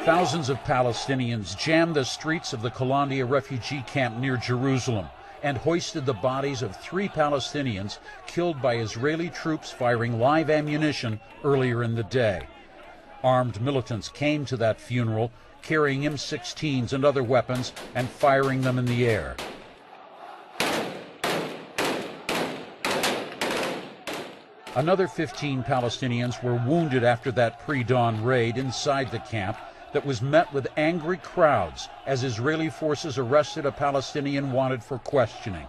Thousands of Palestinians jammed the streets of the Qalandia Refugee camp near Jerusalem and hoisted the bodies of 3 Palestinians killed by Israeli troops firing live ammunition earlier in the day. Armed militants came to that funeral carrying M16s and other weapons and firing them in the air. Another 15 Palestinians were wounded after that pre-dawn raid inside the camp that was met with angry crowds as Israeli forces arrested a Palestinian wanted for questioning.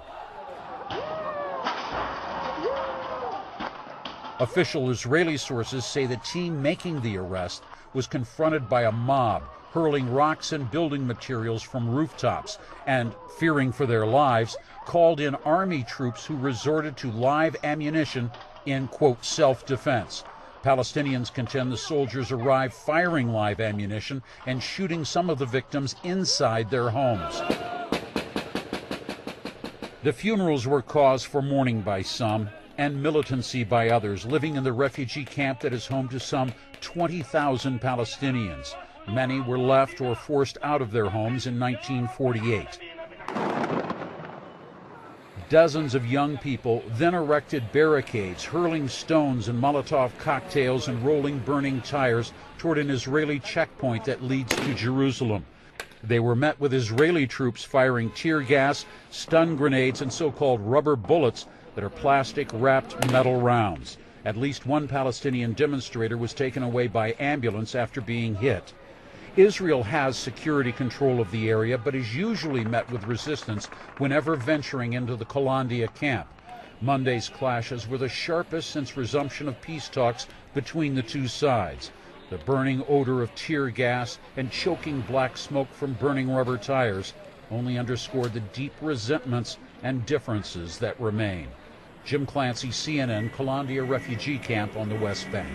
Official Israeli sources say the team making the arrest was confronted by a mob hurling rocks and building materials from rooftops and, fearing for their lives, called in army troops who resorted to live ammunition in, quote, self-defense. Palestinians contend the soldiers arrived firing live ammunition and shooting some of the victims inside their homes. The funerals were cause for mourning by some and militancy by others living in the refugee camp that is home to some 20,000 Palestinians. Many were left or forced out of their homes in 1948. Dozens of young people then erected barricades, hurling stones and Molotov cocktails and rolling burning tires toward an Israeli checkpoint that leads to Jerusalem. They were met with Israeli troops firing tear gas, stun grenades, and so-called rubber bullets that are plastic-wrapped metal rounds. At least one Palestinian demonstrator was taken away by ambulance after being hit. Israel has security control of the area, but is usually met with resistance whenever venturing into the Qalandia camp. Monday's clashes were the sharpest since resumption of peace talks between the two sides. The burning odor of tear gas and choking black smoke from burning rubber tires only underscored the deep resentments and differences that remain. Jim Clancy, CNN, Qalandia Refugee Camp on the West Bank.